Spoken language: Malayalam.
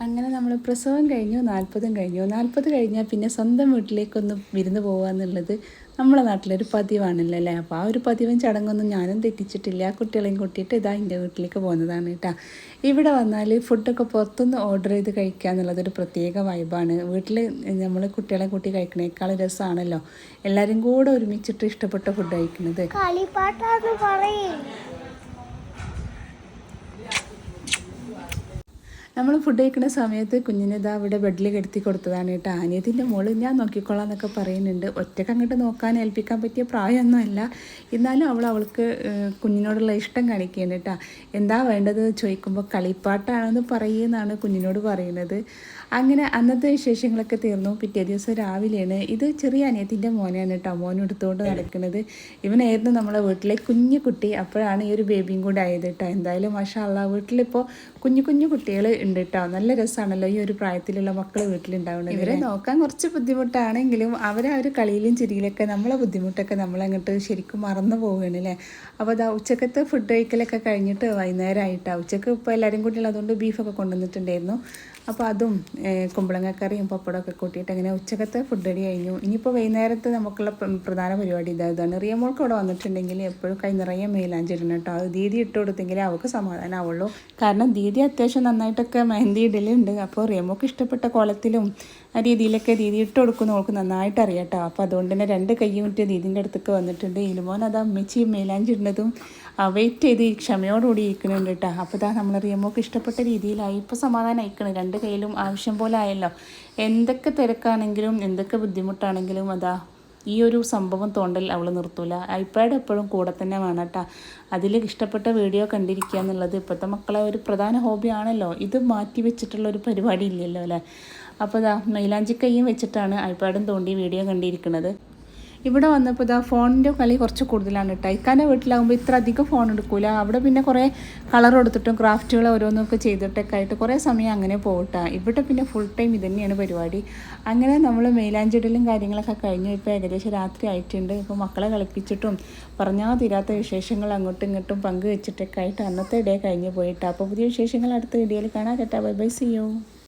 അങ്ങനെ നമ്മൾ പ്രസവം കഴിഞ്ഞു, 40 കഴിഞ്ഞു. 40 കഴിഞ്ഞാൽ പിന്നെ സ്വന്തം വീട്ടിലേക്കൊന്ന് വിരുന്ന് പോകുക എന്നുള്ളത് നമ്മളെ നാട്ടിലൊരു പതിവാണല്ലോ അല്ലേ. അപ്പോൾ ആ ഒരു പതിവും ചടങ്ങൊന്നും ഞാനും തെറ്റിച്ചിട്ടില്ല. കുട്ടികളെയും കൂട്ടിയിട്ട് ഇതാ എൻ്റെ വീട്ടിലേക്ക് പോകുന്നതാണ് കേട്ടോ. ഇവിടെ വന്നാൽ ഫുഡൊക്കെ പുറത്തുനിന്ന് ഓർഡർ ചെയ്ത് കഴിക്കുക എന്നുള്ളതൊരു പ്രത്യേക വൈബാണ്. വീട്ടിൽ നമ്മൾ കുട്ടികളെ കൂട്ടി കഴിക്കണേക്കാൾ രസമാണല്ലോ എല്ലാവരും കൂടെ ഒരുമിച്ചിട്ട് ഇഷ്ടപ്പെട്ട ഫുഡ് കഴിക്കുന്നത്. നമ്മൾ ഫുഡ് കഴിക്കുന്ന സമയത്ത് കുഞ്ഞിനെ ഇതാ അവിടെ ബെഡിൽ കിടത്തി കൊടുത്തതാണ് കേട്ടോ. അനിയത്തിൻ്റെ മോള് ഞാൻ നോക്കിക്കോളാം എന്നൊക്കെ പറയുന്നുണ്ട്. ഒറ്റയ്ക്ക് അങ്ങോട്ട് നോക്കാൻ ഏൽപ്പിക്കാൻ പറ്റിയ പ്രായമൊന്നുമല്ല, എന്നാലും അവൾക്ക് കുഞ്ഞിനോടുള്ള ഇഷ്ടം കാണിക്കുകയാണ് കേട്ടോ. എന്താ വേണ്ടത് ചോദിക്കുമ്പോൾ കളിപ്പാട്ടാണെന്ന് പറയുമെന്നാണ് കുഞ്ഞിനോട് പറയുന്നത്. അങ്ങനെ അന്നത്തെ വിശേഷങ്ങളൊക്കെ തീർന്നു. പിറ്റേ ദിവസം രാവിലെയാണ്. ഇത് ചെറിയ അനിയത്തിൻ്റെ മോനാണ് കേട്ടോ, മോൻ എടുത്തുകൊണ്ട് നടക്കുന്നത്. ഇവനായിരുന്നു നമ്മളെ വീട്ടിലെ കുഞ്ഞു കുട്ടി. അപ്പോഴാണ് ഈ ഒരു ബേബിയും കൂടെ ആയത് കേട്ടോ. എന്തായാലും മാഷാ അല്ലാ വീട്ടിലിപ്പോൾ കുഞ്ഞു കുഞ്ഞു കുട്ടികൾ ഉണ്ട് കേട്ടോ. നല്ല രസമാണല്ലോ ഈ ഒരു പ്രായത്തിലുള്ള മക്കൾ വീട്ടിലുണ്ടാവുന്നത്. ഇവരെ നോക്കാൻ കുറച്ച് ബുദ്ധിമുട്ടാണെങ്കിലും അവരെ ഒരു കളിയിലും ചിരിയിലൊക്കെ നമ്മളെ ബുദ്ധിമുട്ടൊക്കെ നമ്മളങ്ങോട്ട് ശരിക്കും മറന്നു പോവുകയാണ് അല്ലേ. അപ്പോൾ അതാ ഉച്ചക്കത്തെ ഫുഡ് കഴിക്കലൊക്കെ കഴിഞ്ഞിട്ട് വൈകുന്നേരമായിട്ടാണ്. ഉച്ചക്ക് ഇപ്പോൾ എല്ലാവരും കൂട്ടിയുള്ള അതുകൊണ്ട് ബീഫൊക്കെ കൊണ്ടുവന്നിട്ടുണ്ടായിരുന്നു. അപ്പോൾ അതും കുമ്പളങ്ങക്കറിയും പപ്പടമൊക്കെ കൂട്ടിയിട്ട് അങ്ങനെ ഉച്ചക്കത്തെ ഫുഡ് അടി കഴിഞ്ഞു. ഇനിയിപ്പോൾ വൈകുന്നേരത്ത് നമുക്കുള്ള പ്രധാന പരിപാടി ഇതാണ്. റിയമോൾക്ക് ഇവിടെ വന്നിട്ടുണ്ടെങ്കിൽ എപ്പോഴും കൈ നിറയെ മേലാഞ്ചി ഇടണം കേട്ടോ. അത് ദീദി ഇട്ട് കൊടുത്തെങ്കിലേ അവൾക്ക് സമാധാനമാവുള്ളൂ. കാരണം ദീദി അത്യാവശ്യം നന്നായിട്ടൊക്കെ മെഹന്തി ഇടലുണ്ട്. അപ്പോൾ റിയമോൾക്ക് ഇഷ്ടപ്പെട്ട കോലത്തിലും ആ രീതിയിലൊക്കെ ദീദി ഇട്ട് കൊടുക്കുന്ന അവൾക്ക് നന്നായിട്ട് അറിയാം കേട്ടോ. അപ്പോൾ അതുകൊണ്ട് തന്നെ 2 കൈയും വിട്ട് ദീദിൻ്റെ അടുത്തൊക്കെ വന്നിട്ടുണ്ട്. ഇലുമോൻ അത് അമ്മച്ചി മേലാഞ്ചി ഇടുന്നതും വെയിറ്റ് ചെയ്ത് ക്ഷമയോടുകൂടി ഇരിക്കുന്നുണ്ട് കേട്ടോ. അപ്പോൾ ഇതാ നമ്മൾ റിയമോൾക്ക് ഇഷ്ടപ്പെട്ട രീതിയിലായി. ഇപ്പോൾ സമാധാനം അയക്കണം. 2 കൈയിലും ആവശ്യം പോലെ ആയല്ലോ. എന്തൊക്കെ തിരക്കാണെങ്കിലും എന്തൊക്കെ ബുദ്ധിമുട്ടാണെങ്കിലും അതാ ഈ ഒരു സംഭവം തോണ്ടൽ അവൾ നിർത്തൂല. ഐപാഡ് എപ്പോഴും കൂടെ തന്നെ വേണം കേട്ടോ. അതിൽ ഇഷ്ടപ്പെട്ട വീഡിയോ കണ്ടിരിക്കുക എന്നുള്ളത് ഇപ്പോഴത്തെ മക്കളെ ഒരു പ്രധാന ഹോബിയാണല്ലോ. ഇത് മാറ്റി വെച്ചിട്ടുള്ളൊരു പരിപാടി ഇല്ലല്ലോ അല്ലേ. അപ്പോൾ ഇതാ മൈലാഞ്ചിക്കൈയും വെച്ചിട്ടാണ് ഐപാഡും തോണ്ടി വീഡിയോ കണ്ടിരിക്കുന്നത്. ഇവിടെ വന്നപ്പോൾ ഇതാ ഫോണിൻ്റെ കളി കുറച്ച് കൂടുതലാണ് കേട്ടോ. ഇക്കാൻ്റെ വീട്ടിലാകുമ്പോൾ ഇത്ര അധികം ഫോൺ എടുക്കില്ല. അവിടെ പിന്നെ കുറേ കളർ കൊടുത്തിട്ടും ക്രാഫ്റ്റുകൾ ഓരോന്നൊക്കെ ചെയ്തിട്ടൊക്കെ ആയിട്ട് കുറേ സമയം അങ്ങനെ പോകട്ടെ. ഇവിടെ പിന്നെ ഫുൾ ടൈം ഇത് തന്നെയാണ് പരിപാടി. അങ്ങനെ നമ്മൾ മെയിലാഞ്ചിടലും കാര്യങ്ങളൊക്കെ കഴിഞ്ഞു. ഇപ്പോൾ ഏകദേശം രാത്രി ആയിട്ടുണ്ട്. ഇപ്പോൾ മക്കളെ കളിപ്പിച്ചിട്ടും പറഞ്ഞാൽ തീരാത്ത വിശേഷങ്ങൾ അങ്ങോട്ടും ഇങ്ങോട്ടും പങ്കുവെച്ചിട്ടൊക്കെ ആയിട്ട് അന്നത്തെ ഡേ കഴിഞ്ഞ് പോയിട്ടാണ്. അപ്പോൾ പുതിയ വിശേഷങ്ങൾ അടുത്ത വീഡിയോയിൽ കാണാം കേട്ടോ. Bye bye, see U.